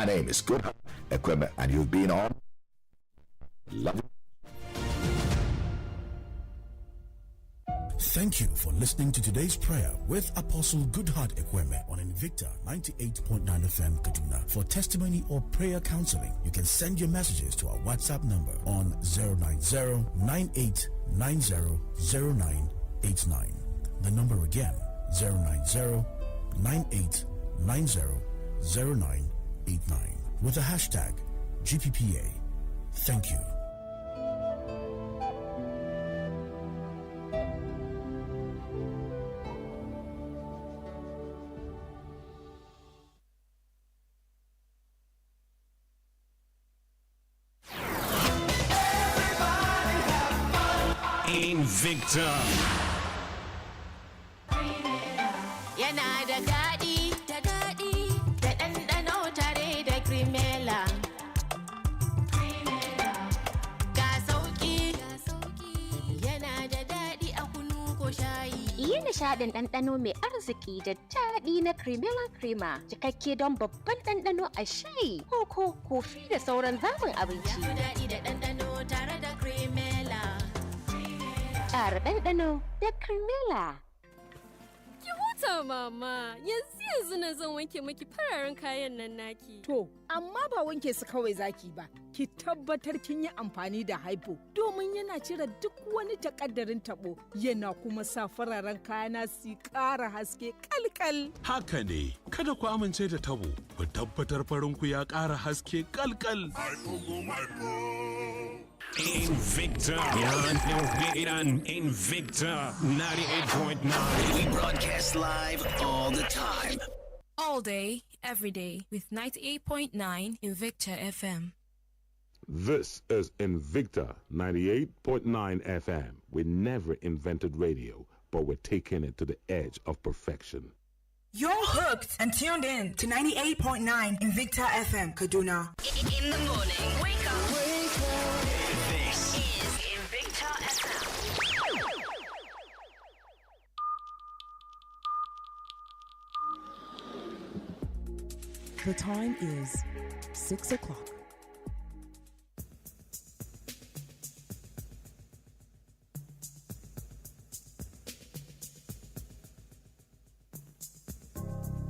My name is Good Equipment, and you've been on Love. Thank you for listening to today's prayer with Apostle Goodheart Ekweme on Invicta 98.9 FM Kaduna. For testimony or prayer counseling, you can send your messages to our WhatsApp number on 090-9890-0989. The number again, 090-9890-0989 with the hashtag GPPA. Thank you. Invicta. Yana da daɗi, da ɗanɗano tare da Crimela. Ga sauƙi, yana da daɗi a kunu ko shayi. Yi nishaɗin ɗanɗano mai arziki da daɗi na Crimela Crema, cikakke don babban ɗanɗano a shayi, koko, kofi da sauran zaɓin abinci. Ya daɗi da ɗanɗano tare da Crimela. Ƙara ɗanɗano da Crimela. Ki huta mama, yanzu na zan wanke maki fararen kayan nan naki. To, amma ba wanke su kawai zaki ba. Ki tabbatar kin yi amfani da haifo domin yana cire duk wani takaddarin tabo yana kuma sa fararen kayana su ƙara haske kalkal. Haka ne, kada ku amince da tabo, ku tabbatar farinku ya ƙara haske kalkal. Invicta, Invicta 98.9. We broadcast live all the time. All day, every day, with 98.9 Invicta FM. This is Invicta 98.9 FM. We never invented radio, but we're taking it to the edge of perfection. You're hooked and tuned in to 98.9 Invicta FM, Kaduna. In the morning, wake up. This is Invicta FM. The time is 6 o'clock.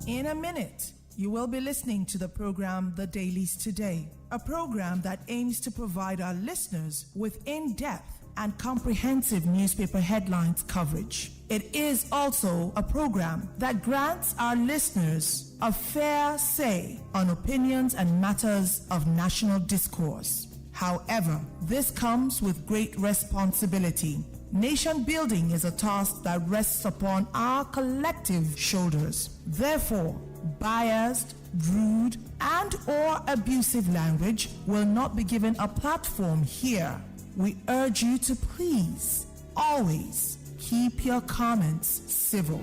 In a minute, you will be listening to the program The Dailies Today, a program that aims to provide our listeners with in-depth and comprehensive newspaper headlines coverage. It is also a program that grants our listeners a fair say on opinions and matters of national discourse. However, this comes with great responsibility. Nation building is a task that rests upon our collective shoulders. Therefore, biased, rude, and/or abusive language will not be given a platform here. We urge you to please always keep your comments civil.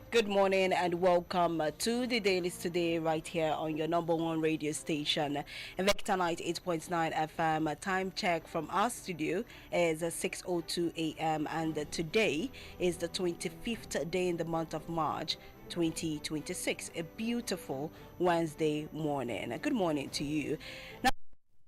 Good morning and welcome to the Dailies Today right here on your number one radio station, Invicta 98.9 FM. Time check from our studio is 6:02 a.m. and today is the 25th day in the month of March 2026. A beautiful Wednesday morning. Good morning to you. Now,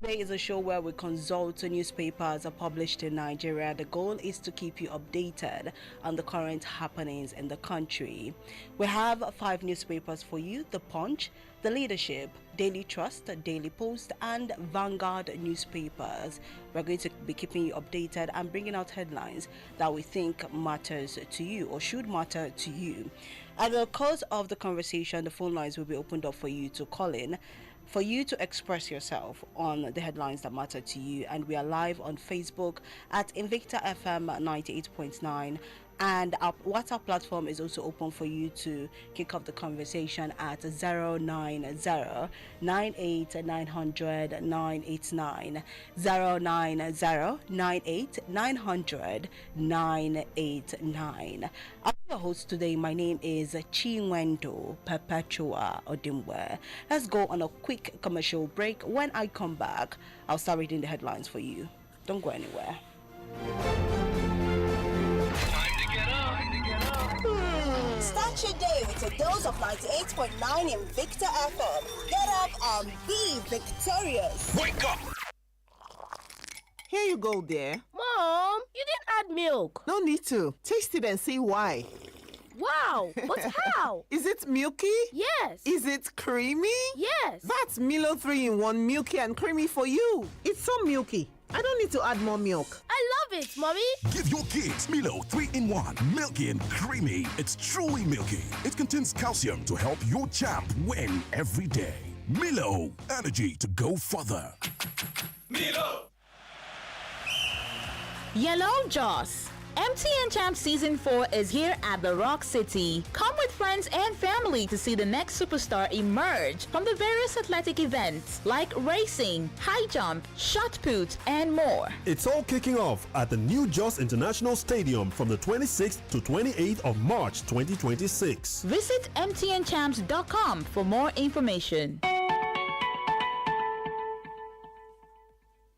today is a show where we consult newspapers published in Nigeria. The goal is to keep you updated on the current happenings in the country. We have 5 newspapers for you: The Punch, The Leadership, Daily Trust, Daily Post, and Vanguard newspapers. We're going to be keeping you updated and bringing out headlines that we think matters to you or should matter to you. At the course of the conversation, the phone lines will be opened up for you to call in, for you to express yourself on the headlines that matter to you. And we are live on Facebook at Invicta FM 98.9, and our WhatsApp platform is also open for you to kick off the conversation at 090-98-900-989, 090-98-900-989. I'm your host today. My name is Chinwendu Perpetua Odimgbe. Let's go on a quick commercial break. When I come back, I'll start reading the headlines for you. Don't go anywhere. Start your day with a dose of 98.9 in Victor FM. Get up and be victorious. Wake up! Here you go, dear. Mom, you didn't add milk. No need to. Taste it and see why. Wow, but how? Is it milky? Yes. Is it creamy? Yes. That's Milo 3-in-1 milky and creamy for you. It's so milky. I don't need to add more milk. I love it, Mommy. Give your kids Milo 3-in-1, milky and creamy. It's truly milky. It contains calcium to help your champ win every day. Milo, energy to go further. Milo! Yellow Joss. MTN Champ Season 4 is here at the Rock City. Come with friends and family to see the next superstar emerge from the various athletic events like racing, high jump, shot put, and more. It's all kicking off at the new Jos International Stadium from the 26th to 28th of March 2026. Visit mtnchamps.com for more information.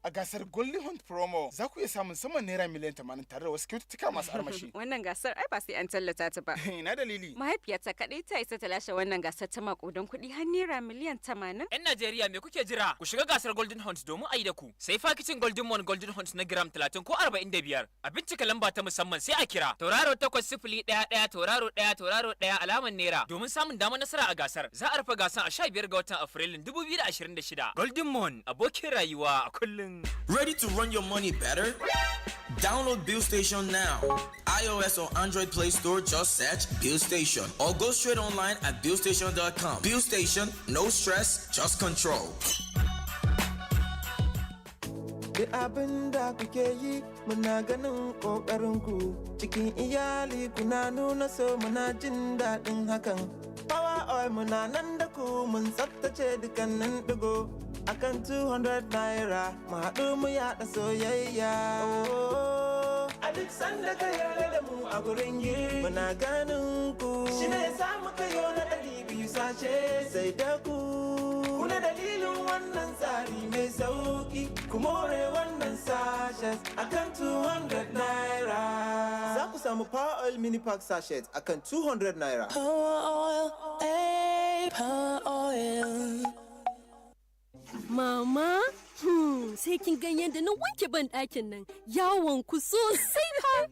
A gasar Golden Hunt promo za ku iya samun saman naira miliyan 80 tare da wasu kyaututtuka masu armashi. Wannan gasar ai ba sai an tallata ta ba. Ina dalili. Mahaifiyata kadai ta isa ta lashe wannan gasar ta makudan kuɗi har naira miliyan 80. Yan Najeriya me kuke jira? Ku shiga gasar Golden Hunt domin a yi da ku. Sai fakicin Golden Mon Golden Hunt na gram 30 ko 45. A bincika lamba ta musamman sai a kira tauraro 8011 tauraro 1 tauraro 1 alaman naira domin samun damar nasara a gasar. Za a rufe gasar a 15 ga watan Afrilun 2026. Golden Mon abokin rayuwa a kullum. Ready to run your money better? Download Bill Station now. iOS or Android Play Store, just search Bill Station or go straight online at billstation.com. Bill Station, no stress, just control. Da abin da kuke yi muna ganin ƙoƙarinku cikin iyali kuna nuna so muna jin daɗin hakan. Power oil muna nan da ku mun tsaftace dukkanin ɗigo akan 200 naira mu haɗu mu yaɗa soyayya. A duk sanda ka yarda da mu a gurin yi muna ganin ku shi ne ya sa muka yi na 200 sace sai da ku. Kuna dalilin wannan tsari mai sauki ku more wannan sachet akan 200 naira. Za ku samu Power Oil Mini Pack Sachet akan 200 naira. Power Oil, Power Oil. Mama, sai kin gan yadda na wanke ban ɗakin nan yawon ku sosai fa.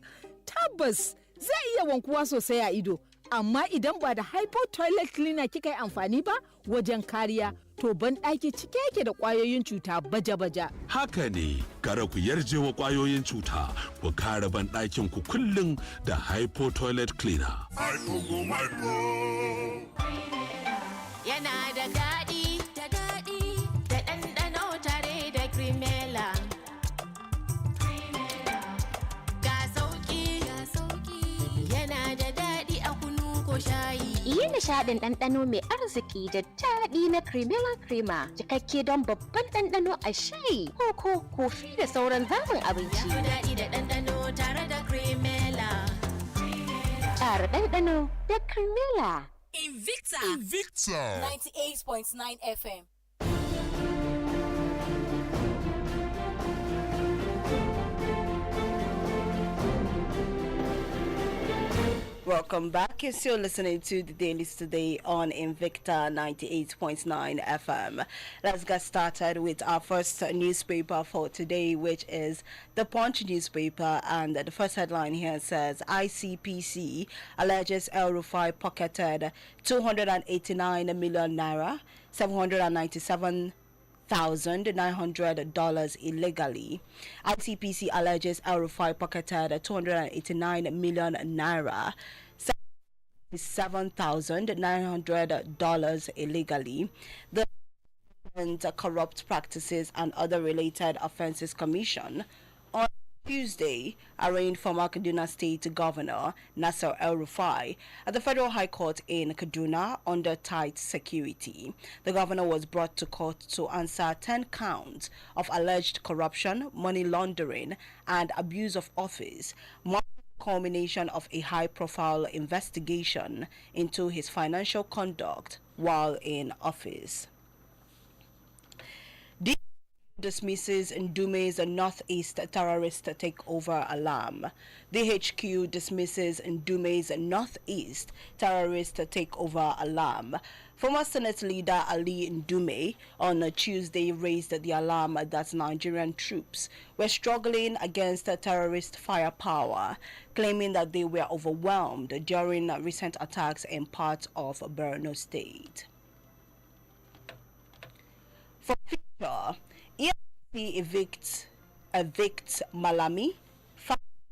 Tabbas zai iya wankuwa sosai a ido, amma idan ba da hypo toilet cleaner kika yi amfani ba wajen kariya, to ban ɗaki cike yake da ƙwayoyin cuta baja-baja. Haka ne, kara ku yarje wa ƙwayoyin cuta, ku kare ban ɗakin ku kullum da hypo toilet cleaner. Yana da daɗi, da ɗanɗano tare da Cremella. Ga sauƙi, yana da daɗi a kunu ko shayi. Yi nishaɗin ɗanɗano mai arziki da daɗi na Cremella Crema, cikakke don babban ɗanɗano a shayi, koko, kofi da sauran zaɓin abinci. Ya daɗi da ɗanɗano tare da Cremella. Ƙara ɗanɗano da Cremella. Invicta 98.9 FM. Welcome back. You're still listening to the Dailies Today on Invicta 98.9 FM. Let's get started with our first newspaper for today, which is the Punch newspaper. And the first headline here says ICPC alleges El Rufai pocketed 289 million naira, 797 $1,900 illegally. ICPC alleges El Rufai pocketed 289 million naira, $7,900 illegally. The Corrupt Practices and Other Related Offences Commission on Tuesday arraigned former Kaduna State Governor Nasser El Rufai at the Federal High Court in Kaduna under tight security. The governor was brought to court to answer 10 counts of alleged corruption, money laundering, and abuse of office, marking the culmination of a high-profile investigation into his financial conduct while in office. Dismisses Ndume's Northeast terrorist takeover alarm. DHQ dismisses Ndume's Northeast terrorist takeover alarm. Former Senate leader Ali Ndume on Tuesday raised the alarm that Nigerian troops were struggling against terrorist firepower, claiming that they were overwhelmed during recent attacks in parts of Borno State. For future, EFCC evicts Malami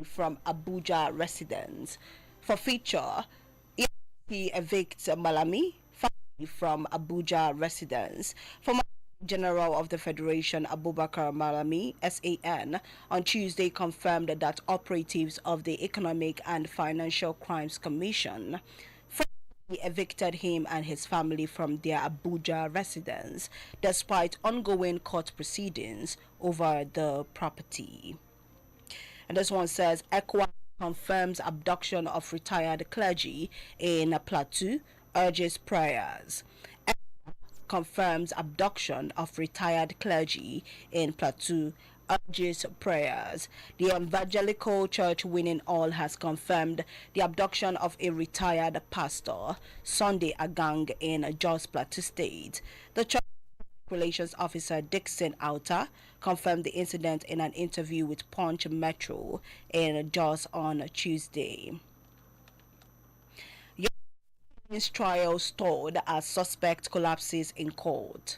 from Abuja residence. For feature, EFCC evicts Malami from Abuja residence. Former General of the Federation Abubakar Malami, SAN, on Tuesday confirmed that operatives of the Economic and Financial Crimes Commission evicted him and his family from their Abuja residence despite ongoing court proceedings over the property. And this one says ECWA confirms abduction of retired clergy in Plateau, urges prayers. ECWA confirms abduction of retired clergy in Plateau, urges prayers. The Evangelical Church Winning All has confirmed the abduction of a retired pastor, Sunday Agang, in Jos Plateau State. The church relations officer Dixon Outer confirmed the incident in an interview with Punch Metro in Jos on Tuesday. His trial stalled as suspect collapses in court.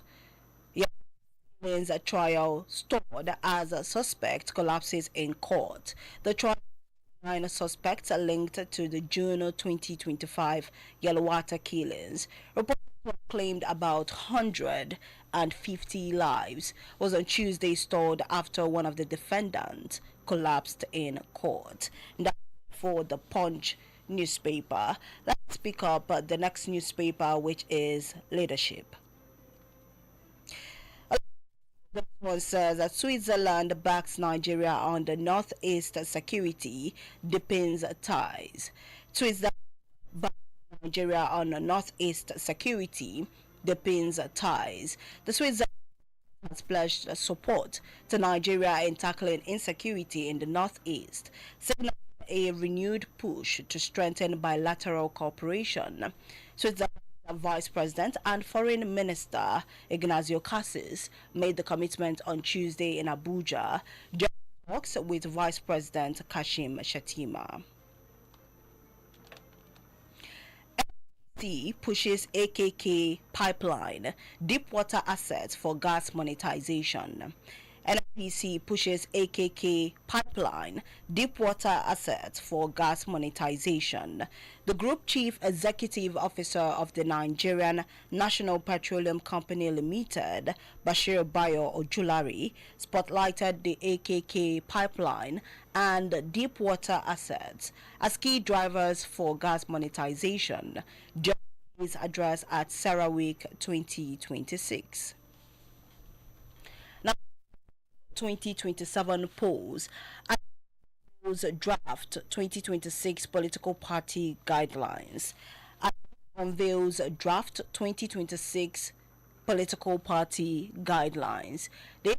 A trial stalled as a suspect collapses in court. The trial 9 suspects are linked to the June 2025 Yellowwater killings. Reports claimed about 150 lives was on Tuesday stalled after one of the defendants collapsed in court. That's for the Punch newspaper. Let's pick up the next newspaper, which is Leadership. This one says that Switzerland backs Nigeria on the Northeast security, deepens ties. Switzerland backs Nigeria on the Northeast security, deepens ties. The Switzerland has pledged support to Nigeria in tackling insecurity in the Northeast, signaling a renewed push to strengthen bilateral cooperation. Switzerland Vice President and Foreign Minister Ignacio Cassis made the commitment on Tuesday in Abuja during talks with Vice President Kashim Shettima. NPC pushes AKK pipeline, deep water assets for gas monetization. NPC pushes AKK pipeline, deep water assets for gas monetization. The group chief executive officer of the Nigerian National Petroleum Company Limited, Bashir Bayo Ojulari, spotlighted the AKK pipeline and deep water assets as key drivers for gas monetization during his address at Sarah Week 2026. 2027 polls and draft 2026 political party guidelines. Unveils draft 2026 political party guidelines. The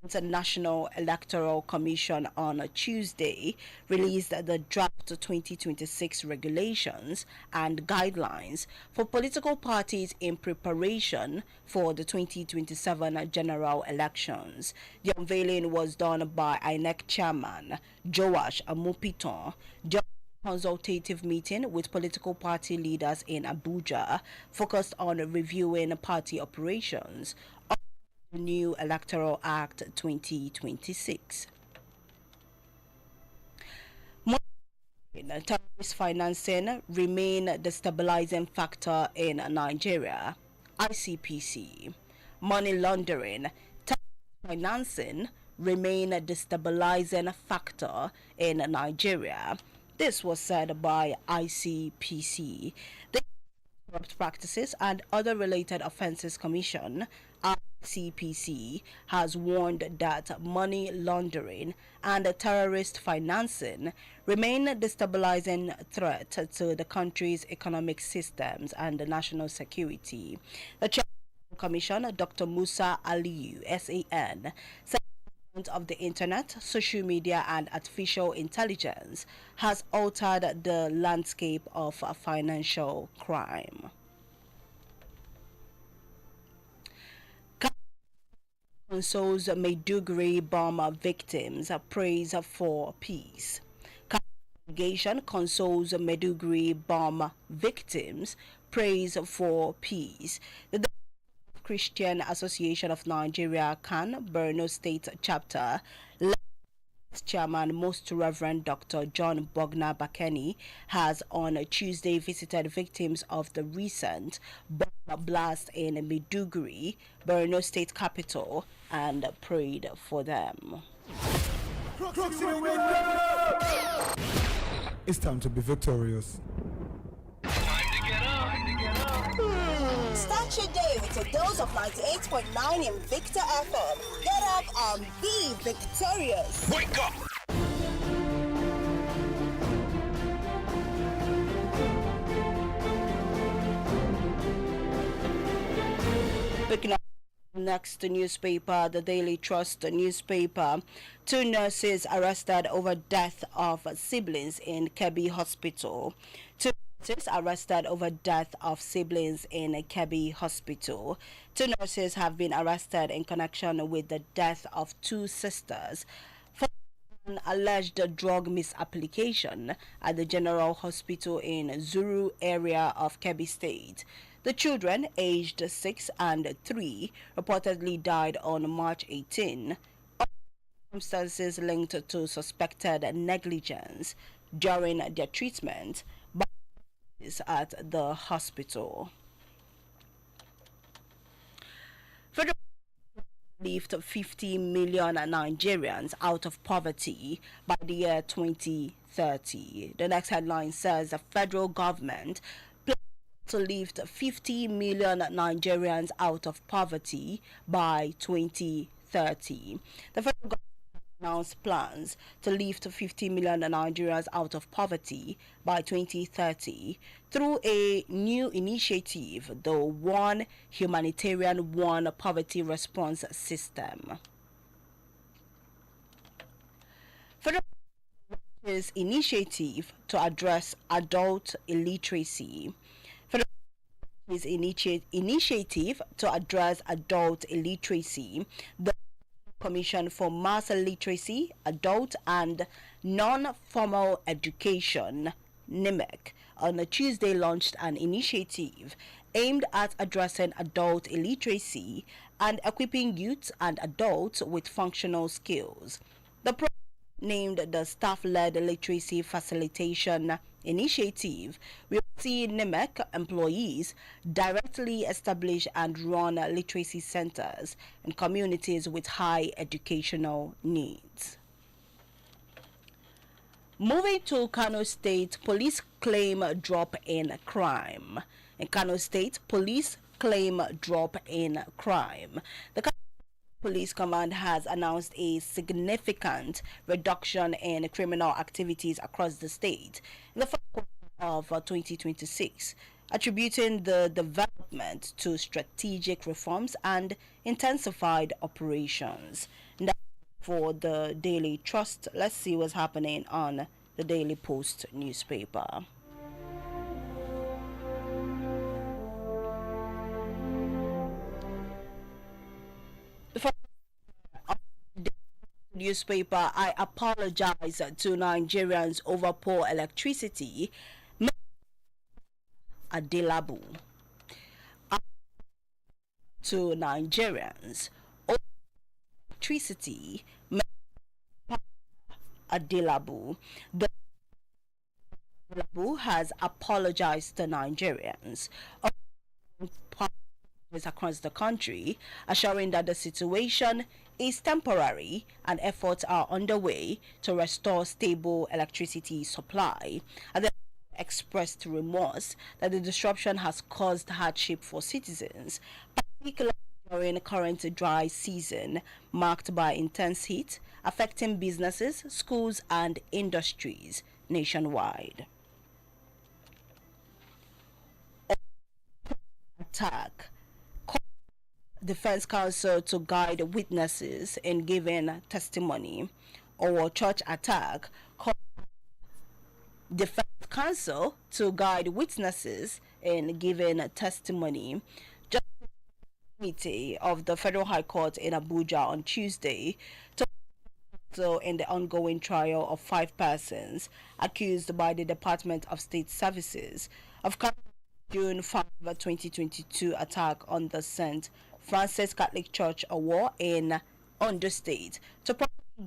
The National Electoral Commission on Tuesday released the draft 2026 regulations and guidelines for political parties in preparation for the 2027 general elections. The unveiling was done by INEC chairman Joash Amupiton during a consultative meeting with political party leaders in Abuja, focused on reviewing party operations the new Electoral Act 2026. Terrorist financing remain the stabilizing factor in Nigeria. ICPC. Money laundering, terrorist financing remain the stabilizing factor in Nigeria. This was said by ICPC. The Corrupt Practices and Other Related Offences Commission, ICPC, has warned that money laundering and terrorist financing remain the destabilizing threat to the country's economic systems and national security. The chairman of the commission, Dr. Musa Aliyu, SAN, said of the internet, social media and artificial intelligence has altered the landscape of financial crime. Consoles Maiduguri bomb victims, praise for peace. Congregation consoles Maiduguri bomb victims, praise for peace. The Christian Association of Nigeria CAN Borno State Chapter Chairman Most Reverend Dr. John Bogna Bakeni has on Tuesday visited victims of the recent bomb blast in Maiduguri, Borno State capital, and prayed for them. It's time to be victorious. Start your day with a dose of 98.9 in Victor FM. Get up and be victorious. Wake up! Picking up next newspaper, the Daily Trust newspaper. 2 nurses arrested over death of siblings in Kebbi Hospital. 2 nurses arrested over death of siblings in Kebbi Hospital. 2 nurses have been arrested in connection with the death of 2 sisters for an alleged drug misapplication at the General Hospital in Zuru area of Kebbi State. The children, aged 6 and 3, reportedly died on March 18. Circumstances linked to suspected negligence during their treatment at the hospital. Federal lift 50 million Nigerians out of poverty by the year 2030. The next headline says the federal government plans to lift 50 million Nigerians out of poverty by 2030. The federal government announced plans to lift 50 million Nigerians out of poverty by 2030 through a new initiative, the One Humanitarian One Poverty Response System. Federal government's initiative to address adult illiteracy. Federal government's initiative to address adult illiteracy. The Commission for Mass Literacy, Adult and Non-Formal Education, NIMEC, on a Tuesday launched an initiative aimed at addressing adult illiteracy and equipping youth and adults with functional skills. The program, named the Staff-Led Literacy Facilitation Initiative, will see NIMEC employees directly establish and run literacy centers in communities with high educational needs. Moving to Kano State, police claim drop in crime. In Kano State, police claim drop in crime. The Police Command has announced a significant reduction in criminal activities across the state in the first quarter of 2026, attributing the development to strategic reforms and intensified operations. That for the Daily Trust. Let's see what's happening on the Daily Post newspaper. Newspaper, I apologize to Nigerians over poor electricity. Adelabu. To Nigerians over electricity. Adelabu. The Adelabu has apologized to Nigerians across the country, assuring that the situation is temporary and efforts are underway to restore stable electricity supply. And they expressed remorse that the disruption has caused hardship for citizens, particularly during the current dry season marked by intense heat, affecting businesses, schools, and industries nationwide. Attack. Defense Counsel to guide witnesses in giving testimony, or church attack. Defense Counsel to guide witnesses in giving testimony. Justice Committee of the Federal High Court in Abuja on Tuesday to in the ongoing trial of 5 persons accused by the Department of State Services of June 5, 2022 attack on the St. Francis Catholic Church Awa in Ondo State to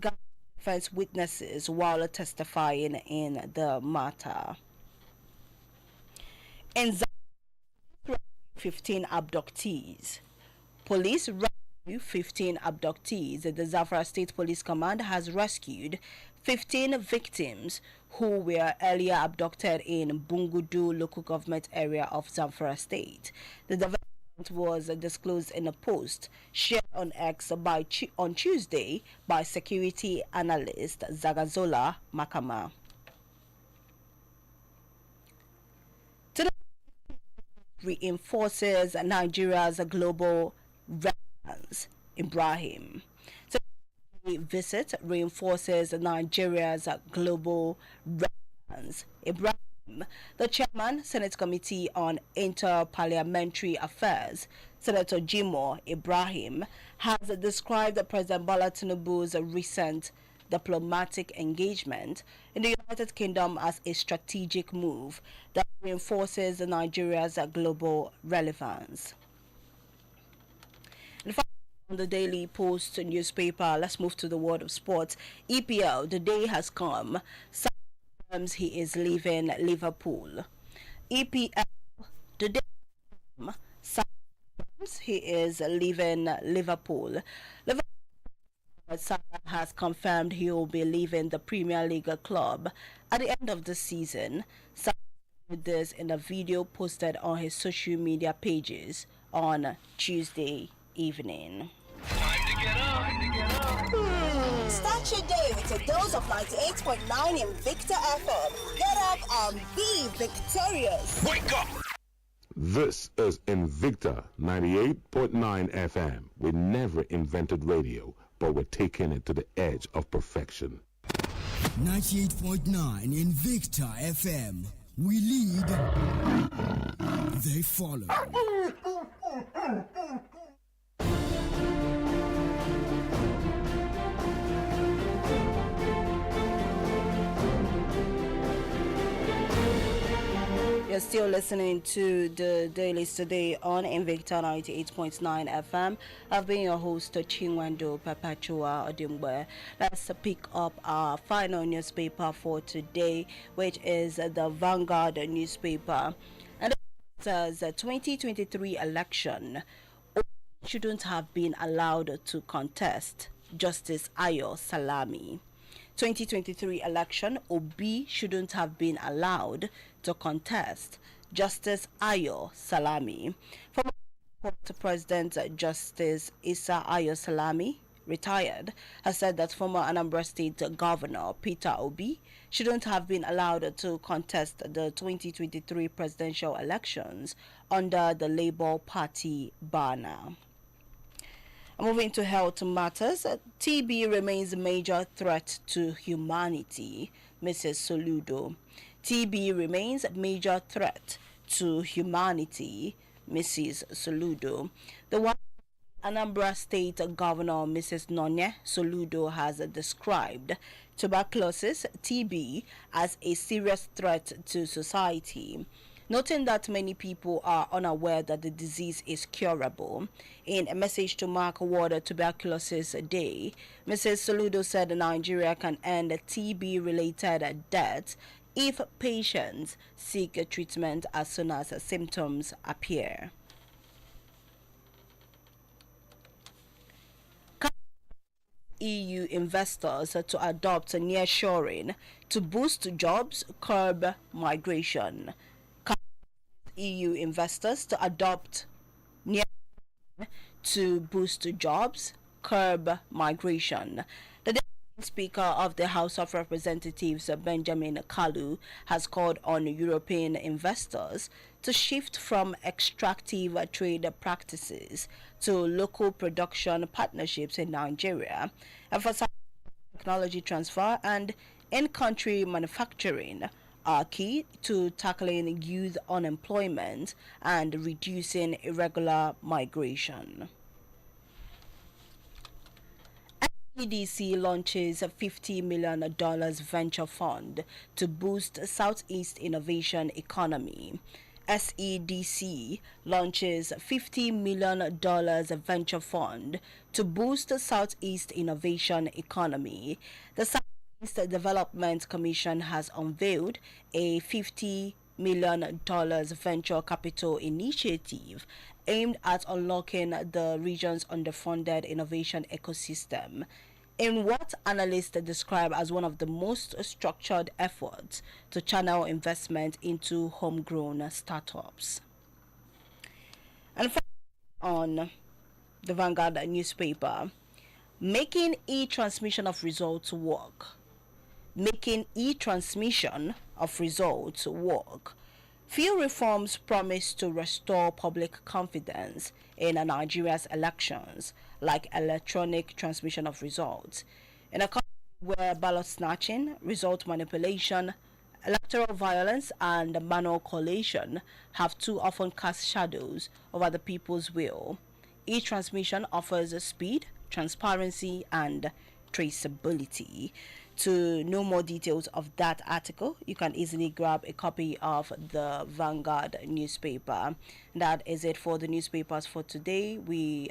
guide defense witnesses while testifying in the matter. In Zambia, 15 abductees. Police rescue 15 abductees. The Zamfara State Police Command has rescued 15 victims who were earlier abducted in Bungudu local government area of Zamfara State. The development was disclosed in a post shared on X on Tuesday by security analyst Zagazola Makama. Today reinforces Nigeria's global relevance. Ibrahim. Visit reinforces Nigeria's global relevance. Ibrahim, the chairman, Senate Committee on Inter-Parliamentary Affairs, Senator Jimo Ibrahim, has described President Bola Tinubu's recent diplomatic engagement in the United Kingdom as a strategic move that reinforces Nigeria's global relevance. On the Daily Post newspaper, let's move to the world of sports. EPL, the day has come. Sometimes he is leaving Liverpool. EPL, the day has come. Sometimes he is leaving Liverpool. Salah has confirmed he will be leaving the Premier League club at the end of the season. Salah did this in a video posted on his social media pages on Tuesday evening. Start your day with a dose of 98.9 in Victor FM. Get up and be victorious. Wake up! This is Invicta 98.9 FM. We never invented radio, but we're taking it to the edge of perfection. 98.9 Invicta FM. We lead, they follow. You're still listening to the Dailies Today on Invicta 98.9 FM. I've been your host, Chinwendu Perpetua Odimgbe. Let's pick up our final newspaper for today, which is the Vanguard newspaper. And it says the 2023 election shouldn't have been allowed to contest. Justice Ayo Salami. 2023 election, Obi shouldn't have been allowed to contest. Justice Ayo Salami. Former President Justice Issa Ayo Salami, retired, has said that former Anambra State Governor Peter Obi shouldn't have been allowed to contest the 2023 presidential elections under the Labour Party banner. Moving to health matters, TB remains a major threat to humanity, Mrs. Soludo. TB remains a major threat to humanity, Mrs. Soludo. The one Anambra State Governor Mrs. Nonye Soludo has described tuberculosis, TB, as a serious threat to society, noting that many people are unaware that the disease is curable. In a message to mark World Tuberculosis Day, Mrs. Soludo said Nigeria can end TB-related deaths if patients seek treatment as soon as symptoms appear. EU investors to adopt nearshoring to boost jobs, curb migration. EU investors to adopt nearshoring to boost jobs, curb migration. The Speaker of the House of Representatives, Benjamin Kalu, has called on European investors to shift from extractive trade practices to local production partnerships in Nigeria, emphasizing technology transfer and in-country manufacturing are key to tackling youth unemployment and reducing irregular migration. SEDC launches a $50 million venture fund to boost Southeast innovation economy. SEDC launches $50 million venture fund to boost the Southeast innovation economy. The Southeast Development Commission has unveiled a $50 million venture capital initiative aimed at unlocking the region's underfunded innovation ecosystem in what analysts describe as one of the most structured efforts to channel investment into homegrown startups. And on the Vanguard newspaper, making e-transmission of results work. Making e-transmission of results work. Few reforms promise to restore public confidence in Nigeria's elections, like electronic transmission of results. In a country where ballot snatching, result manipulation, electoral violence, and manual collation have too often cast shadows over the people's will, e-transmission offers speed, transparency, and traceability. To know more details of that article, you can easily grab a copy of the Vanguard newspaper. That is it for the newspapers for today. We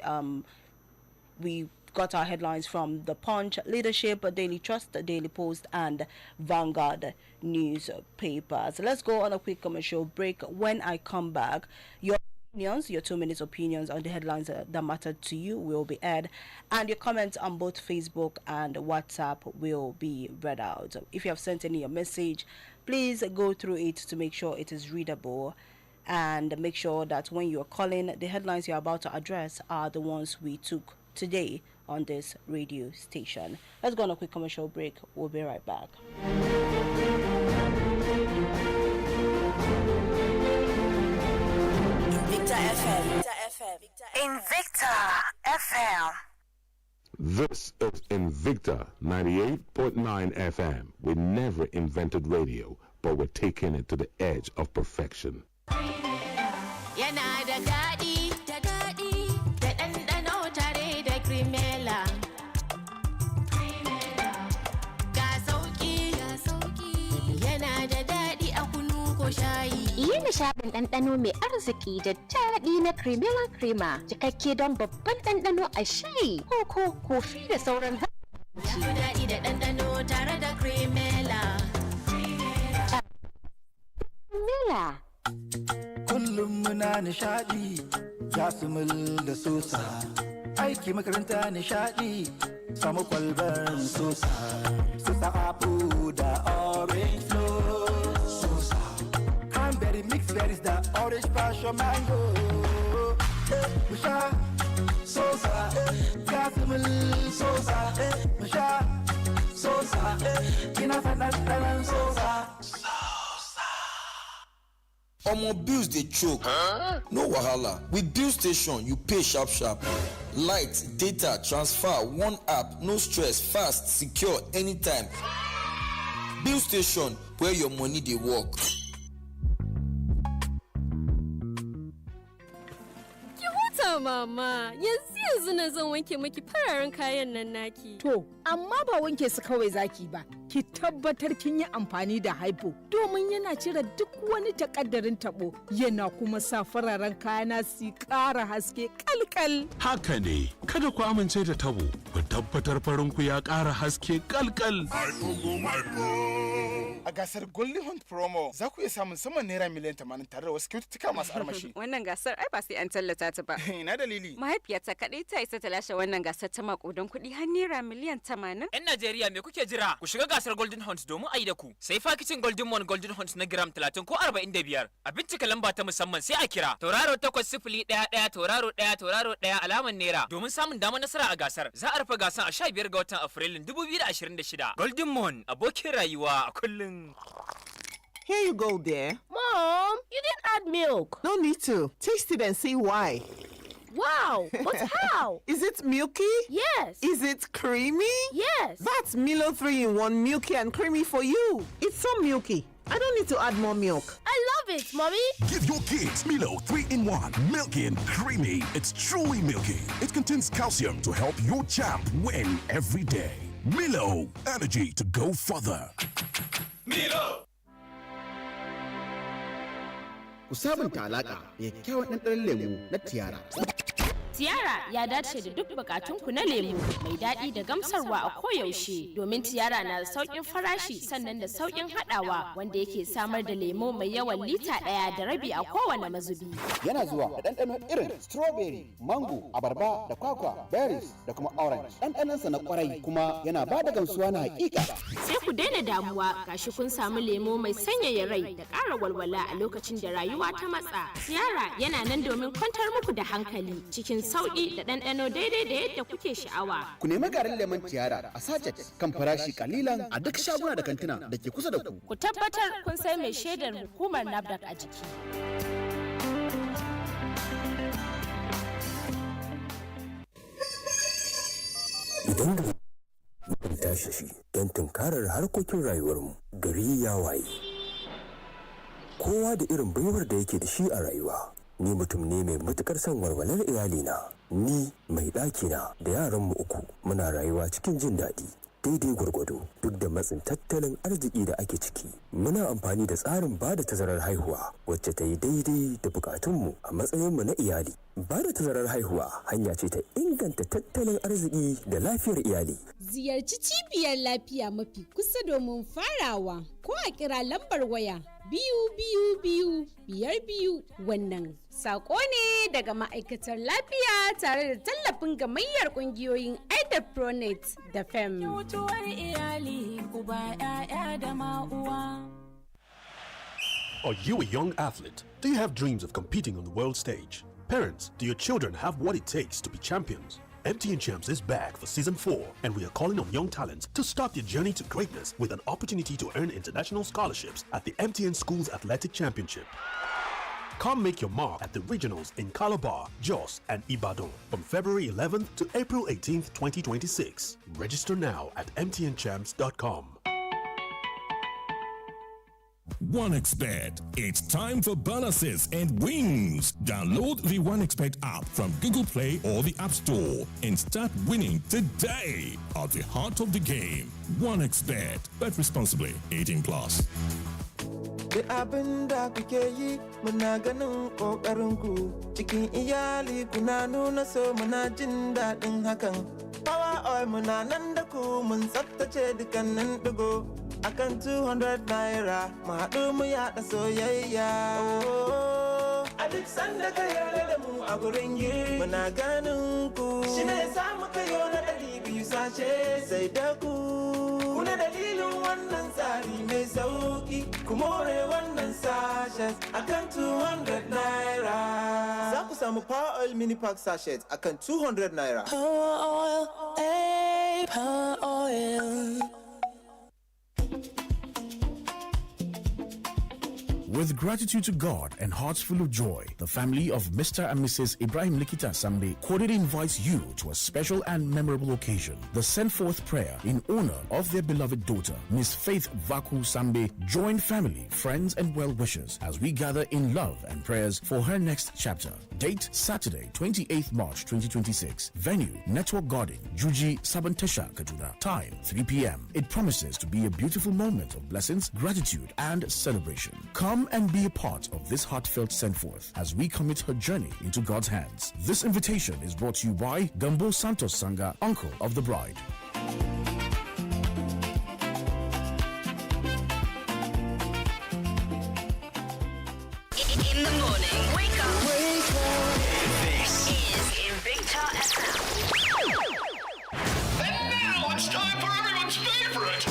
got our headlines from The Punch, Leadership, Daily Trust, Daily Post, and Vanguard newspapers. Let's go on a quick commercial break. When I come back, your 2 minutes opinions on the headlines that mattered to you will be aired, and your comments on both Facebook and WhatsApp will be read out. If you have sent in your message, please go through it to make sure it is readable, and make sure that when you are calling, the headlines you're about to address are the ones we took today on this radio station. Let's go on a quick commercial break. We'll be right back. Invicta FM. This is Invicta 98.9 FM. We never invented radio, but we're taking it to the edge of perfection. Yi nishaɗin ɗanɗano mai arziki da daɗi na Cremella Crema, cikakke don babban ɗanɗano a shayi, koko, kofi da sauran daɗi da ɗanɗano tare da Cremella. Cremella. Kullum muna nishaɗi, Jasmine da Sosa. Aiki makaranta nishaɗi, samu kwalbar Sosa. Sosa Apu da Orange Flow. Cranberry mixed berries, the orange passion mango. Musha, Sosa, Jasmine Sosa, Musha, Sosa, Kina Fana Sosa. Omo bills they choke. No wahala. With Bill Station, you pay sharp sharp. Light, data, transfer, one app, no stress, fast, secure, anytime. Bill Station, where your money they work. Mama, yanzu na zan wanke maki fararen kayan nan naki. To, amma ba wanke su kawai zaki ba. Ki tabbatar kin yi amfani da haifo domin yana cire duk wani takaddarin tabo yana kuma sa fararen kayana su ƙara haske kalkal. Haka ne, kada ku amince da tabo, ku tabbatar farinku ya ƙara haske kalkal. A gasar Golden Hunt Promo za ku iya samun saman naira miliyan 80 tare da wasu kyaututtuka masu armashi. Wannan gasar ai ba sai an tallata ta ba. Ina dalili. Mahaifiyata kadai ta isa ta lashe wannan gasar ta makudan kuɗi har naira miliyan 80. 'Yan Najeriya me kuke jira? Ku shiga gasar Golden Hunt domin a yi da ku. Sai fakicin Golden Mon Golden Hunt na gram 30 ko 45. A bincika lamba ta musamman sai a kira. Tauraro 8011 tauraro 1 tauraro 1 alaman naira domin samun damar nasara a gasar. Za a rufe gasar a 15 ga watan Afrilun 2026. Golden Mon abokin rayuwa a kullum. Here you go, dear. Mom, you didn't add milk. No need to. Taste it and see why. Wow, but how? Is it milky? Yes. Is it creamy? Yes. That's Milo 3-in-1 milky and creamy for you. It's so milky. I don't need to add more milk. I love it, Mommy. Give your kids Milo 3-in-1, milky and creamy. It's truly milky. It contains calcium to help your champ win every day. Milo, energy to go further. Milo! Ku sabunta alaƙa da kyakkyawan ɗanɗanon lemu na Tiara. Tiara ya dace da duk bukatunku na lemu mai daɗi da gamsarwa a koyaushe domin Tiara na da sauƙin farashi sannan da sauƙin haɗawa wanda yake samar da lemu mai yawan lita 1.5 a kowane mazubi. Yana zuwa da ɗanɗano irin strawberry, mango, abarba da kwakwa, berries da kuma orange. Ɗanɗanonsa na ƙwarai kuma yana ba da gamsuwa na haƙiƙa. Sai ku daina damuwa gashi kun samu lemu mai sanyaya rai da ƙara walwala a lokacin da rayuwa ta matsa. Tiara yana nan domin kwantar muku da hankali cikin sauki da ɗanɗano daidai da yadda kuke sha'awa. Ku nemi garin lemon Tiara a sachet kan farashi kalilan a duk shaguna da kantuna da ke kusa da ku. Ku tabbatar kun sai mai shaidar hukumar NAFDAC a jiki. Idan da mutum tashi shi don tunkarar harkokin rayuwarmu gari ya waye. Kowa da irin baiwar da yake da shi a rayuwa. Ni mutum ne mai matukar son walwalar iyalina. Ni mai ɗakina da yaranmu 3 muna rayuwa cikin jin daɗi. Daidai gwargwado duk da matsin tattalin arziki da ake ciki. Muna amfani da tsarin ba da tazarar haihuwa wacce ta yi daidai da bukatunmu a matsayinmu na iyali. Ba da tazarar haihuwa hanya ce ta inganta tattalin arziki da lafiyar iyali. Ziyarci cibiyar lafiya mafi kusa domin farawa ko a kira lambar waya 222 wannan sako ne daga ma'aikatar lafiya tare da tallafin gamayyar kungiyoyin aida pronet da fem. Mutuwar iyali uba 'ya'ya da ma'uwa. Are you a young athlete? Do you have dreams of competing on the world stage? Parents, do your children have what it takes to be champions? MTN Champs is back for Season 4, and we are calling on young talents to start their journey to greatness with an opportunity to earn international scholarships at the MTN Schools Athletic Championship. Come make your mark at the regionals in Calabar, Jos, and Ibadan from February 11th to April 18th, 2026. Register now at mtnchamps.com. OneXBet. It's time for bonuses and wins. Download the OneXBet app from Google Play or the App Store and start winning today. At the heart of the game, OneXBet. Bet responsibly. 18 plus. Da abin da kuke yi muna ganin ƙoƙarinku cikin iyali kuna nuna so muna jin daɗin hakan. Power oil muna nan da ku mun tsaftace dukkanin ɗigo akan 200 naira mu haɗu mu yaɗa soyayya. A duk sanda ka yarda da mu a gurin yi muna ganin ku shi ne sa muka yi na 200 sashe sai da ku. Kuna dalilin wannan tsari mai sauki ku more wannan sashes akan 200 naira. Za ku samu Power Oil Mini Pack sachet akan 200 naira. Power oil, Power oil. With gratitude to God and hearts full of joy, the family of Mr. and Mrs. Ibrahim Likita Sambe cordially invites you to a special and memorable occasion, the send forth prayer in honor of their beloved daughter, Miss Faith Vaku Sambe. Join family, friends, and well-wishers as we gather in love and prayers for her next chapter. Date Saturday, 28th March 2026. Venue Network Garden, Juji Sabantesha, Kaduna. Time 3 p.m. It promises to be a beautiful moment of blessings, gratitude, and celebration. Come and be a part of this heartfelt send forth as we commit her journey into God's hands. This invitation is brought to you by Gambo Santos Sanga, uncle of the bride. In the morning, wake up. This is Invicta FM. And now it's time for everyone's favorite.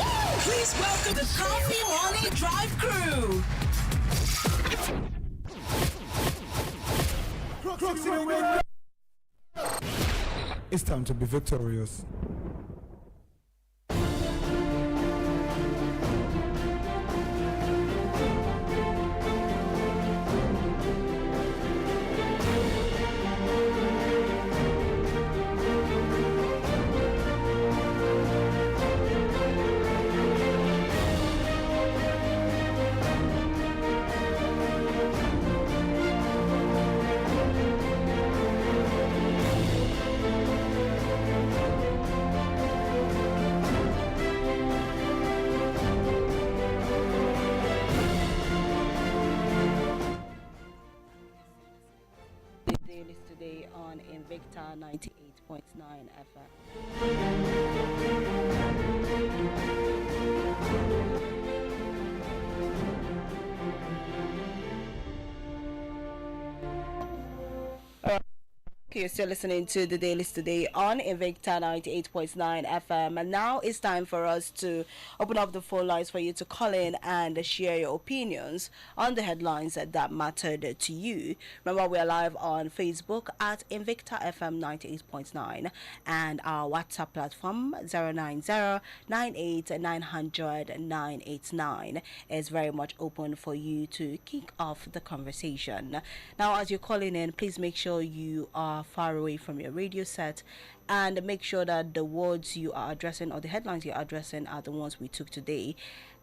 Please welcome the Coffee Morning Drive crew. It's time to be victorious. Dailies Today on Invicta 98.9 FM. You're still listening to the Dailies Today on Invicta 98.9 FM, and now it's time for us to open up the phone lines for you to call in and share your opinions on the headlines that mattered to you. Remember, we're live on Facebook at Invicta FM 98.9 and our WhatsApp platform 090-98-900-989 is very much open for you to kick off the conversation. Now, as you're calling in, please make sure you are far away from your radio set and make sure that the words you are addressing or the headlines you're addressing are the ones we took today,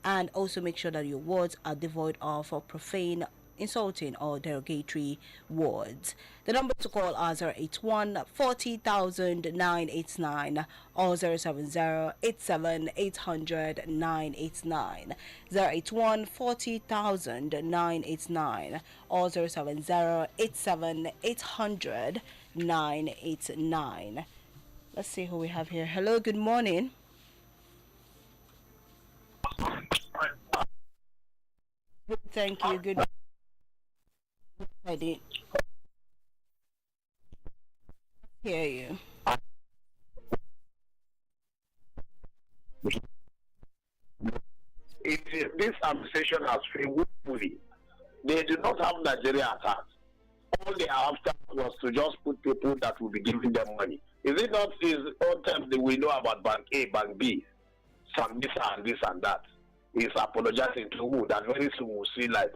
and also make sure that your words are devoid of profane, insulting, or derogatory words. The number to call are 081-40,989 or 070-87-800-989. 081-40,989 or 070-87-800-989. Let's see who we have here. Hello, good morning. Thank you. Good. I did hear you. This administration has failed woefully. They do not have Nigeria at heart. All they are after was to just put people that will be giving them money. Is it not his own terms that we know about Bank A, Bank B, some this and this and that? He's apologizing to who? That very soon we'll see light.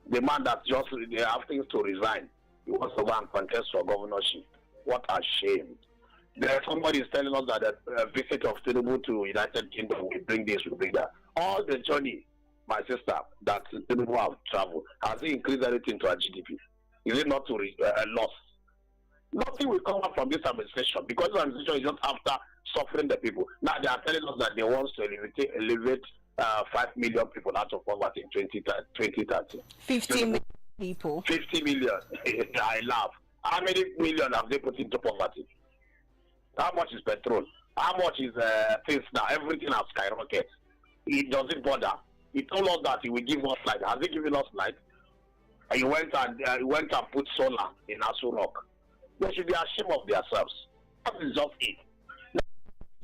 The man that just they have things to resign. He wants to go and contest for governorship. What a shame. There somebody is telling us that a visit of Tinubu to United Kingdom will bring this, will bring that. All the journey, my sister, that Tinubu have traveled, has it increased anything to our GDP? Is it not to a loss? Nothing will come up from this administration because the administration is just after suffering the people. Now they are telling us that they want to elevate 5 million people out of poverty in 2030. 50 million people. 50 million. I laugh. How many million have they put into poverty? How much is petrol? How much is things now? Everything has skyrocketed. He doesn't bother. He told us that he will give us light. Has he given us light? He went and put solar in Asu Rock. They should be ashamed of themselves. That is just it. Now,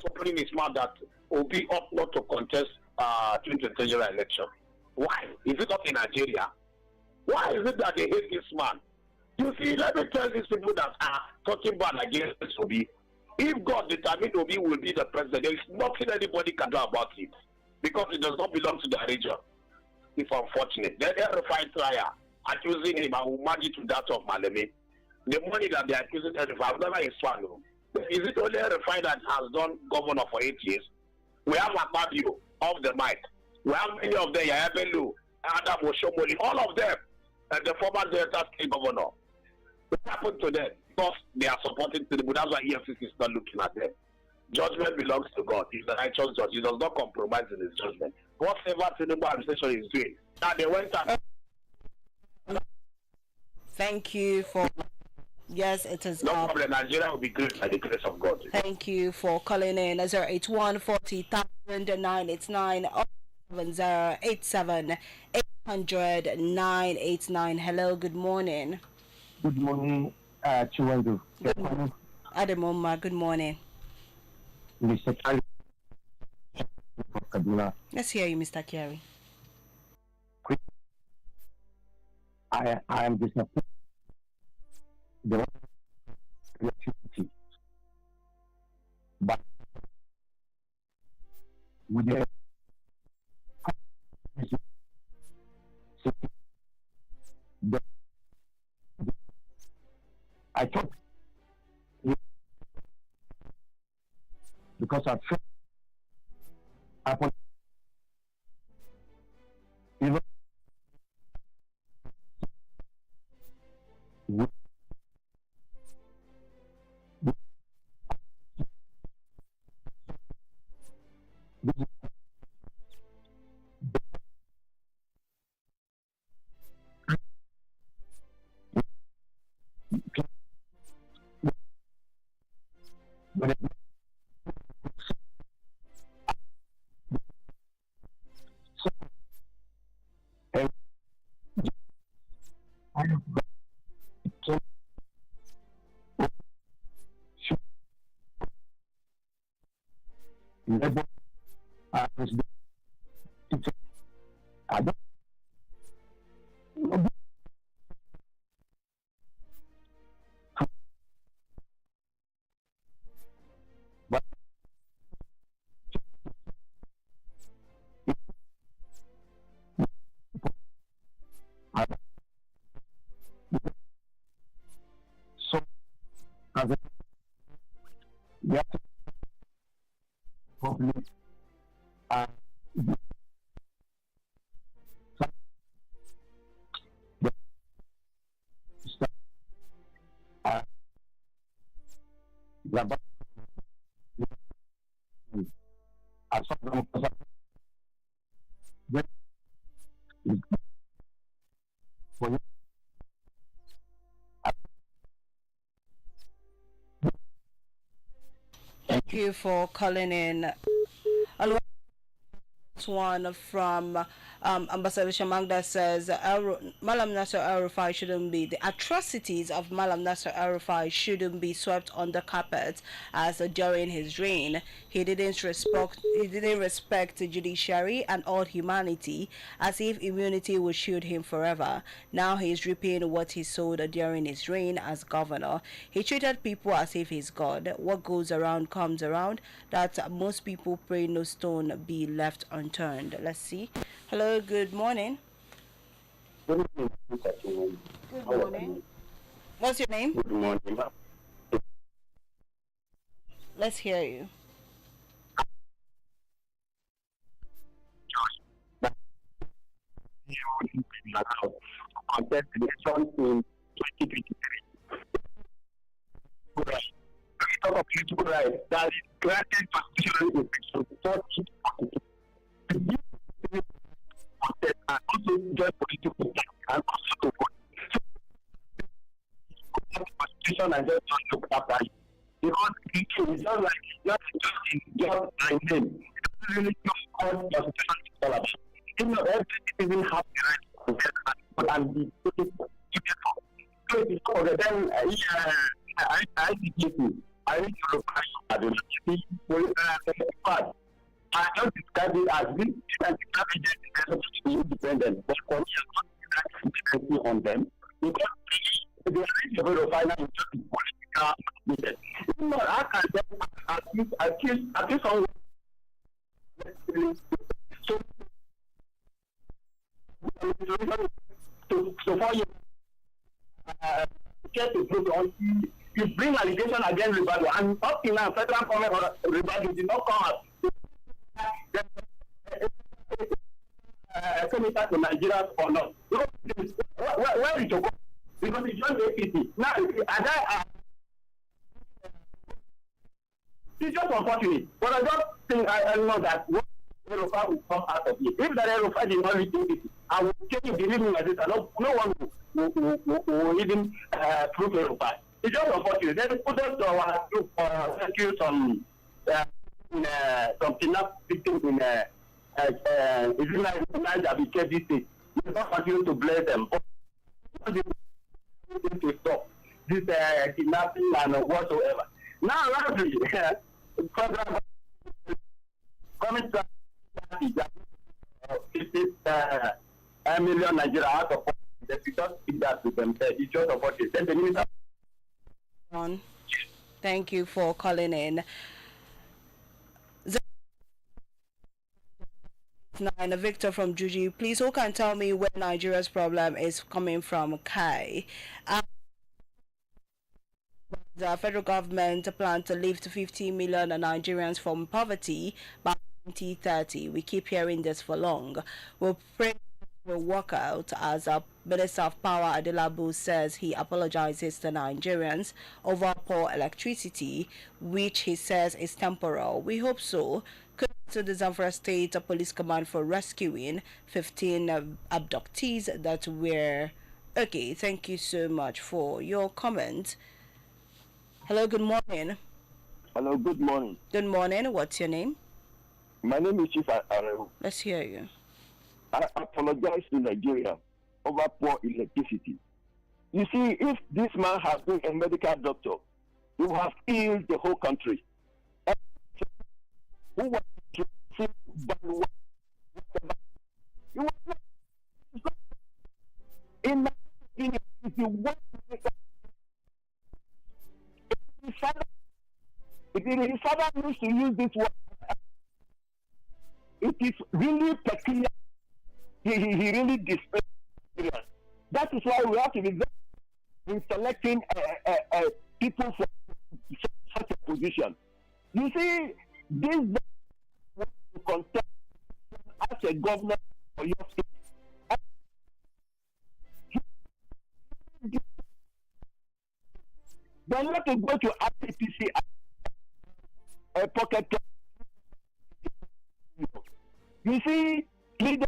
opening his mouth that Obi ought not to contest 2020 general election. Why? Is it not in Nigeria? Why is it that they hate this man? You see, let me tell these people that are talking bad against Obi. If God determined Obi will be the president, there is nothing anybody can do about it because it does not belong to the region. is unfortunate. Then the refined trial accusing him and will match it to that of Maleme. The money that they are accusing him of, I've never explained. Is it only a refined that has done governor for 8 years? We have Akpabio off the mic. We have many of them, Yaya Bello, Adam Oshomoli, all of them, and the former Delta State governor. What happened to them? Because they are supporting Tinubu. That's why EFCC is not looking at them. Judgment belongs to God. He's the righteous judge. He does not compromise in his judgment. Whatever Tinubu administration is doing, now they went up. Thank you for. Yes, it is. No problem. Nigeria will be great by the grace of God. Thank you for calling in. 081 40,989 7087 800 989. Hello, good morning. Good morning, Chinwendu. Good morning. Ademoma, good morning. Mr. Charlie from Kaduna. Let's hear you, Mr. Kerry. I am disappointed. The electricity, but with the I thought because I felt even Thank you for calling in. One from Ambassador Shamangda says Malam Nasser El-Rufai shouldn't be, the atrocities of Malam Nasser El-Rufai shouldn't be swept under carpet as during his reign he didn't respect the judiciary and all humanity, as if immunity would shield him forever. Now he is reaping what he sowed during his reign as governor. He treated people as if he's God. What goes around comes around. That most people pray no stone be left unturned. Let's see. Hello, good morning. Good morning. What's your name? Good morning. Let's hear you. Compared to the election in 2023. Talk of political rights that is granted constitutionally in section 40 and also join political and also to vote. So, constitution and just look after it. Because it is just like just my name. It doesn't really know what constitution is all about. You know, every citizen has the right to contest and be beautiful. So it is called then I need to look at the I don't describe it as this and independent, but for me, I'm not on them because they are able to find out political business. You know, I can accuse someone. So to 4 years. Get to prove you bring allegation against Ribadu, and up till now, federal government or Ribadu did not come out. Senator to Nigeria or not. Where is your go? Because it's just APC. Now, it's just unfortunate. But I don't think I know that Europa will come out of it. If that Europa did not reach APC, I will tell you, believe me, like this, no one will even prove Europa. It's just unfortunate. Then put us to our group rescue some kidnap victims in Israel that we kept this state. We don't continue to blame them. To stop this kidnapping and whatsoever. Now, lastly, coming to 50 million Nigeria out of the because that with them said it's just about it. Then the minister. Thank you for calling in. 9 Victor from Juji, please who can tell me where Nigeria's problem is coming from? Kai. The federal government plans to lift 50 million Nigerians from poverty by 2030. We keep hearing this for long. We'll pray it will work out, as Minister of Power Adelabu says he apologizes to Nigerians over poor electricity, which he says is temporal. We hope so. To the Zamfara State Police Command for rescuing 15 abductees that were... Okay, thank you so much for your comment. Hello, good morning. Hello, good morning. Good morning. What's your name? My name is Chief Arehu. Let's hear you. I apologize to Nigeria over poor electricity. You see, if this man has been a medical doctor, he would have healed the whole country. Who was in my opinion, if you want to if his father used to use this word, it is really peculiar. He really displays. That is why we have to be very in selecting people for such a position. You see, this to contest as a governor for your state. They want to go to RPPC a pocket. You see, leader,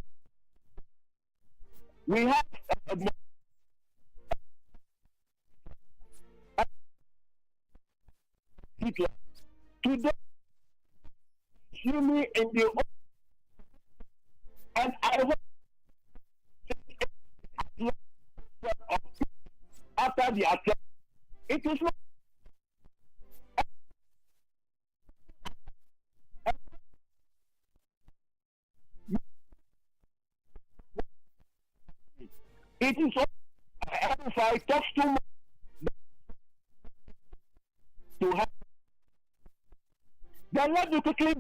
we have Hitler. Today, see me in the and I hope after the attack, it is not. It is if I talk too much to have. They let you quickly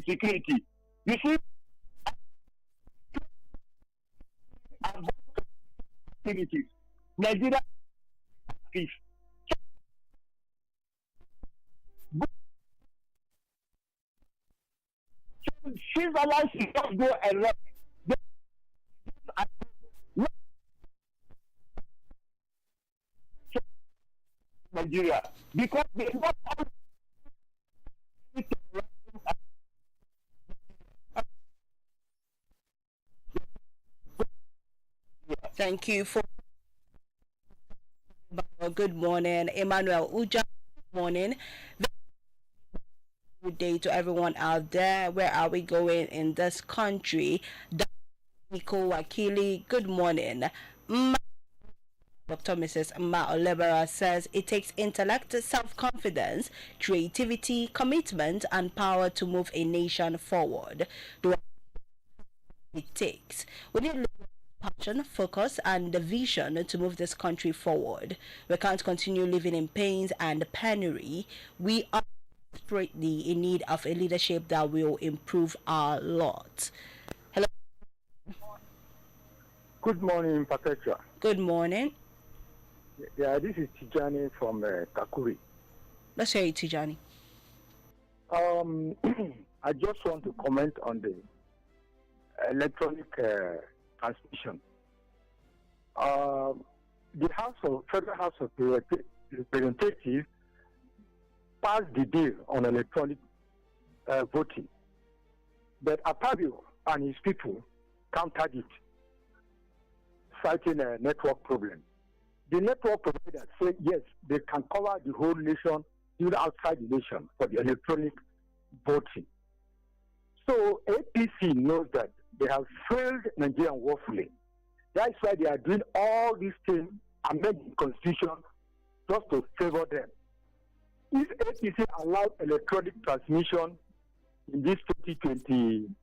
security. You see, activities. Nigeria is Switzerland should not go and run. Nigeria, because they not Thank you for good morning, Emmanuel Uja. Good morning. Good day to everyone out there. Where are we going in this country? Nico Wakili, good morning. Dr. Mrs. Ma Olebera says it takes intellect, self-confidence, creativity, commitment, and power to move a nation forward. It takes. We need passion, focus, and the vision to move this country forward. We can't continue living in pains and penury. We are desperately in need of a leadership that will improve our lot. Hello. Good morning, Patricia. Good morning. Yeah, this is Tijani from Kakuri. Let's hear you, Tijani. I just want to comment on the electronic transmission. The Federal House of Representatives passed the bill on electronic voting, but Apabio and his people countered it, citing a network problem. The network provider said yes, they can cover the whole nation, even outside the nation, for the electronic voting. So APC knows that they have failed Nigeria woefully. That's why they are doing all these things, amending the constitution, just to favor them. If APC allowed electronic transmission in this 2027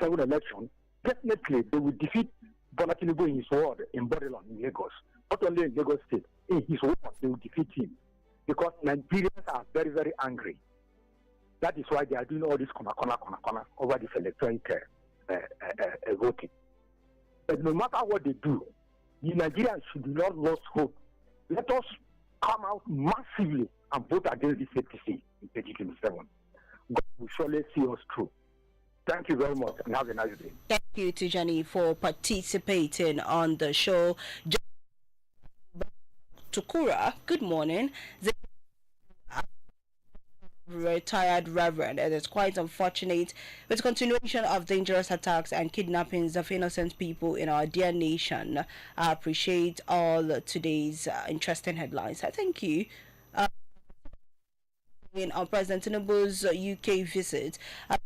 election, definitely they will defeat Bola Tinubu in his ward in Bodilon in Lagos. Not only in Lagos State, in his ward they will defeat him. Because Nigerians are very, very angry. That is why they are doing all this corner over this electronic voting. But no matter what they do, the Nigerians should not lose hope. Let us come out massively and vote against this APC in 2027. God will surely see us through. Thank you very much and have a nice day. Thank you, Tijani, for participating on the show. Tukura, good morning. Retired Reverend, and it's quite unfortunate with continuation of dangerous attacks and kidnappings of innocent people in our dear nation. I appreciate all today's interesting headlines. I thank you. On President Tinubu's UK visit, of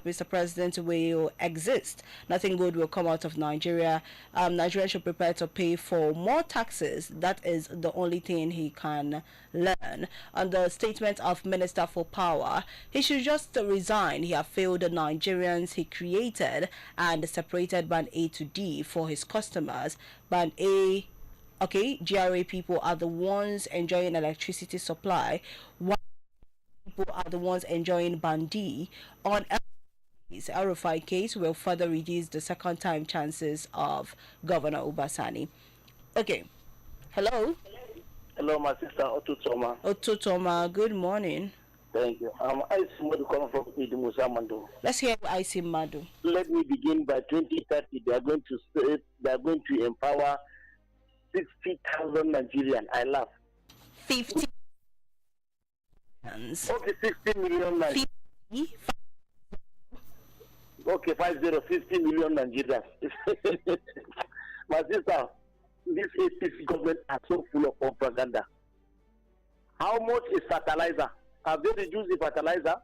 Mr. President will exist. Nothing good will come out of Nigeria. Nigeria should prepare to pay for more taxes. That is the only thing he can learn. On the statement of Minister for Power, he should just resign. He has failed the Nigerians he created and separated Band A to D for his customers. Band A, okay, GRA people are the ones enjoying electricity supply, while people are the ones enjoying Band D. On RFI case will further reduce the second time chances of Governor Ubasani. Okay. Hello. Hello, my sister Otutoma. Otutoma, good morning. Thank you. I see Madu coming from Idumusamando. Let's hear Icy Madu. Let me begin by 2030. They are going to empower 60,000 Nigerians. I laugh. 50. Okay, 60 million Nigerians. Okay, 50 million Nigerians. My sister, this APC government are so full of propaganda. How much is fertilizer? Have they reduced the fertilizer?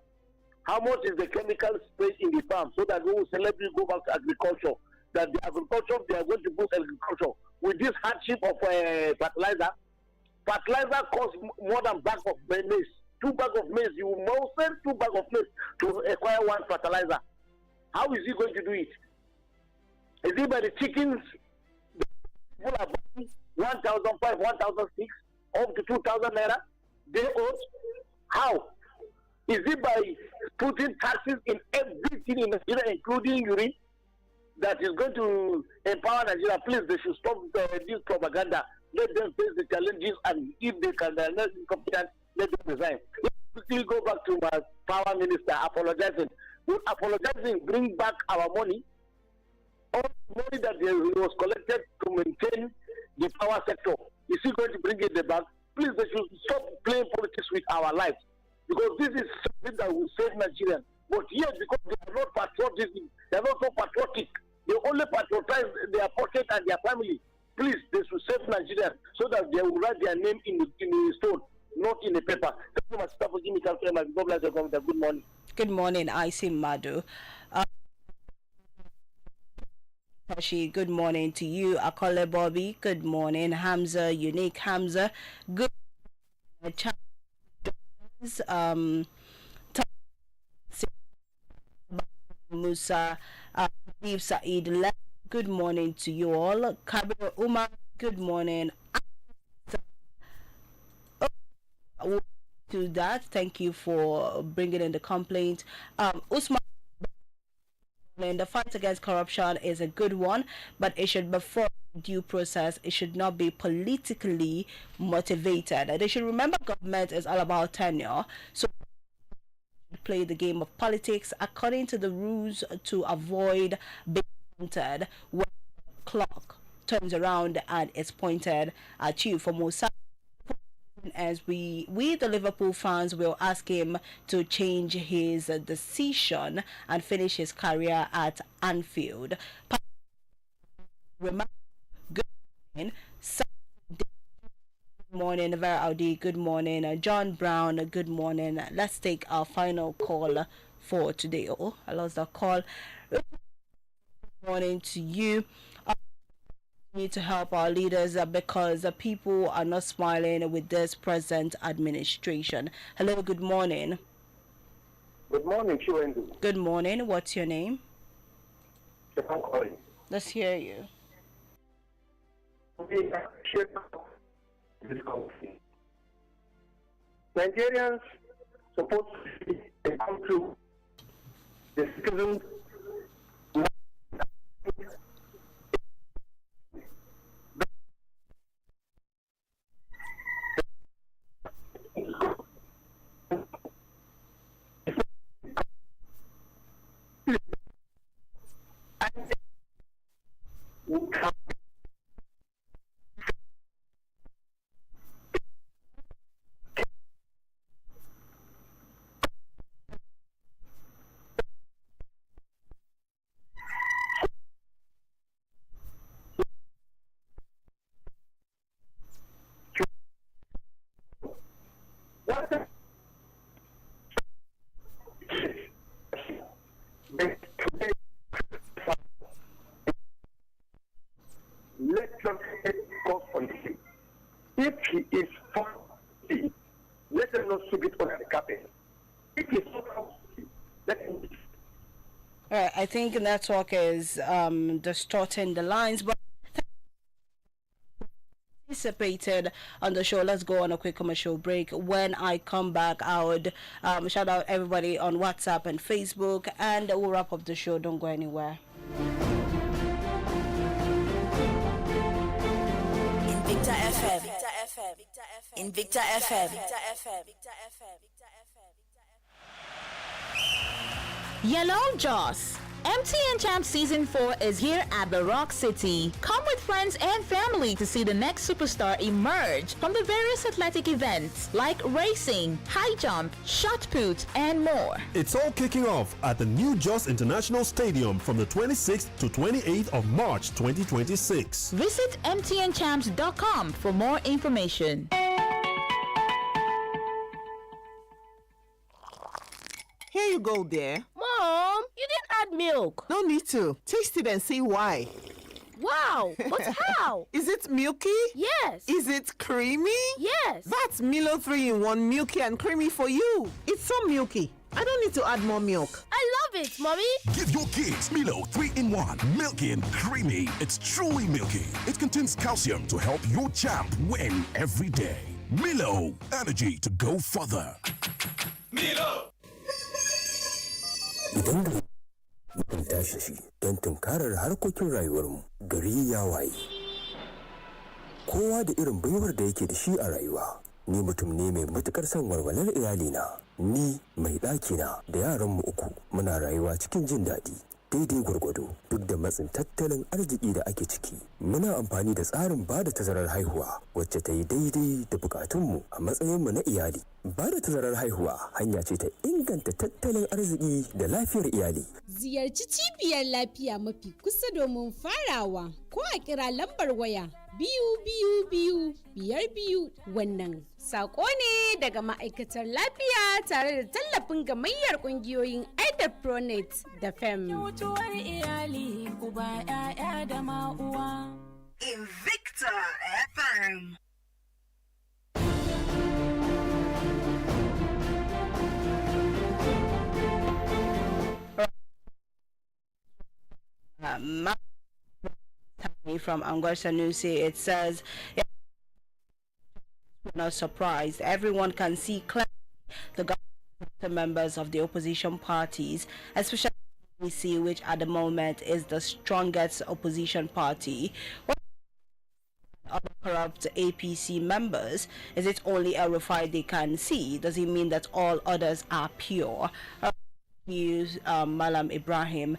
How much is the chemical sprayed in the farm so that we will selectively go back to agriculture? That the agriculture, they are going to boost agriculture. With this hardship of fertilizer, fertilizer costs more than bag of maize. 2 bags of maize, you will sell 2 bags of maize to acquire 1 fertilizer. How is he going to do it? Is it by the chickens? People are buying 1,500, 1,600, up to 2,000 naira. They own. How? Is it by putting taxes in everything in Nigeria, including urine, that is going to empower Nigeria? Please, they should stop this propaganda. Let them face the challenges, and if they can not be competent, let them resign. Let's quickly go back to my power minister apologizing. Apologizing, bring back our money. All the money that was collected to maintain the power sector. Is he going to bring it back? Please, they should stop playing politics with our lives. Because this is something that will save Nigerians. But yet, because they are not patriotic, they are not so patriotic. They only patriotize their pocket and their family. Please, they should save Nigerians so that they will write their name in the stone, not in the paper. Thank you, my sister, for giving me time. God bless you. Good morning. Good morning, Icy Madu. Good morning to you. Akole Bobby, good morning. Hamza, Unique Hamza, good Musa, Habib Said, good morning to you all. Kabir Umar, good morning. To that. Thank you for bringing in the complaint. Usman, the fight against corruption is a good one, but it should be for due process. It should not be politically motivated. They should remember government is all about tenure, so play the game of politics according to the rules to avoid being counted when the clock turns around and it's pointed at you. For most, as we the Liverpool fans will ask him to change his decision and finish his career at Anfield. Remember, good morning. Good morning, Vera Audi. Good morning, John Brown. Good morning. Let's take our final call for today. Oh, I lost that call. Good morning to you. We need to help our leaders because people are not smiling with this present administration. Hello, good morning. Good morning, Chinwendu. Good morning. What's your name? Stefan calling. Let's hear you. We appreciate this country. Nigerians supposed to come through the citizens. If he is faulty, let them not sweep it under the carpet. If he is not faulty, let him. I think network is distorting the lines, but participated on the show. Let's go on a quick commercial break. When I come back, I would shout out everybody on WhatsApp and Facebook, and we'll wrap up the show. Don't go anywhere. Invicta FM. Invicta FM. Yellow Joss. MTN Champ Season 4 is here at the Rock City. Come with friends and family to see the next superstar emerge from the various athletic events like racing, high jump, shot put, and more. It's all kicking off at the new Jos International Stadium from the 26th to 28th of March 2026. Visit mtnchamps.com for more information. Here you go, dear. Mom, you didn't add milk. No need to. Taste it and see why. Wow, but how? Is it milky? Yes. Is it creamy? Yes. That's Milo 3-in-1 milky and creamy for you. It's so milky. I don't need to add more milk. I love it, Mommy. Give your kids Milo 3-in-1, milky and creamy. It's truly milky. It contains calcium to help your champ win every day. Milo, energy to go further. Milo! Idan da mutum tashi shi don tunkarar harkokin rayuwarmu gari ya waye. Kowa da irin baiwar da yake da shi a rayuwa. Ni mutum ne mai matukar son walwalar iyalina. Ni mai ɗakina da yaranmu uku muna rayuwa cikin jin daɗi. Daidai gwargwado duk da matsin tattalin arziki da ake ciki. Muna amfani da tsarin bada tazarar haihuwa wacce ta yi daidai da bukatunmu a matsayinmu na iyali. Bada tazarar haihuwa hanya ce ta inganta tattalin arziki da lafiyar iyali. Ziyarci cibiyar lafiya mafi kusa domin farawa ko a kira lambar waya 222 wannan sako ne daga ma'aikatar lafiya tare da tallafin gamayyar kungiyoyin Pronet da FEM. Mutuwar iyali uba ƴaƴa da ma'uwa. Invicta FM. From Angor Sanusi, it says, "We're not surprised. Everyone can see clearly the members of the opposition parties, especially APC, which at the moment is the strongest opposition party. What other corrupt APC members? Is it only El Rufai they can see? Does it mean that all others are pure? Malam Ibrahim.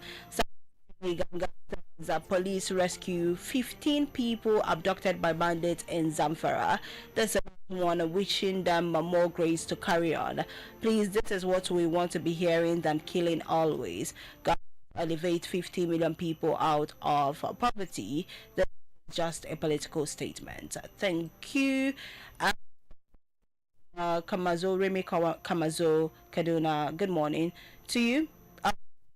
Police rescue 15 people abducted by bandits in Zamfara. There's one wishing them more grace to carry on. Please, this is what we want to be hearing than killing always. God elevate 50 million people out of poverty. That's just a political statement. Thank you. Kamazo, Remy Kamazo, Kaduna, good morning to you.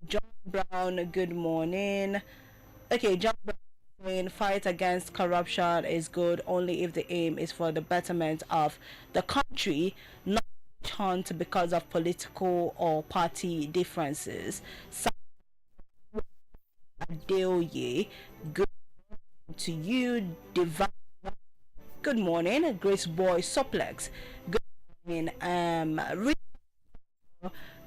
John Brown, good morning. Okay, John Brown saying fight against corruption is good only if the aim is for the betterment of the country, not hunt because of political or party differences. Adeoye, good to you. Divine, good morning. Grace Boy Soplex, good morning.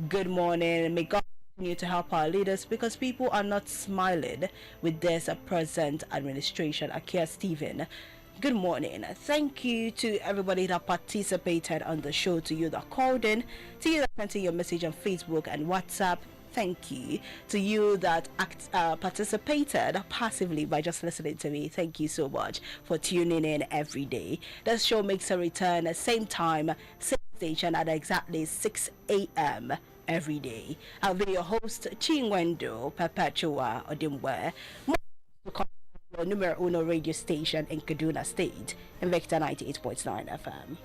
Good morning. May God continue to help our leaders because people are not smiling with this present administration. Akia Stephen, good morning. Thank you to everybody that participated on the show, to you that called in, to you that sent in your message on Facebook and WhatsApp. Thank you to you that participated passively by just listening to me. Thank you so much for tuning in every day. This show makes a return at same time, same station at exactly 6 a.m. every day. I'll be your host, Chinwendu Perpetua Odimgbe, your numero uno radio station in Kaduna State, in Vector 98.9 FM.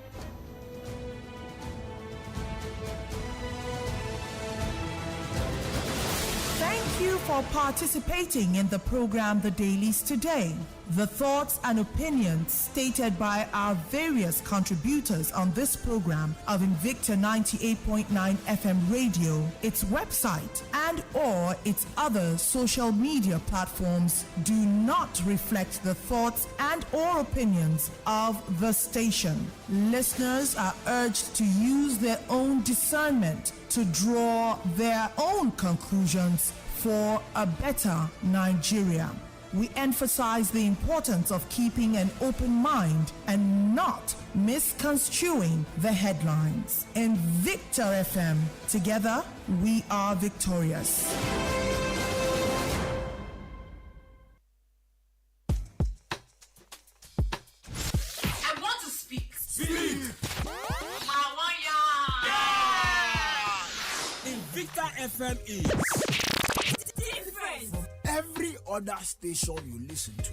Thank you for participating in the program The Dailies Today. The thoughts and opinions stated by our various contributors on this program of Invicta 98.9 FM radio, its website, and or its other social media platforms do not reflect the thoughts and or opinions of the station. Listeners are urged to use their own discernment to draw their own conclusions for a better Nigeria. We emphasize the importance of keeping an open mind and not misconstruing the headlines. In Victor FM, together we are victorious. I want to speak. Speak! Invicta FM is different from every other station you listen to.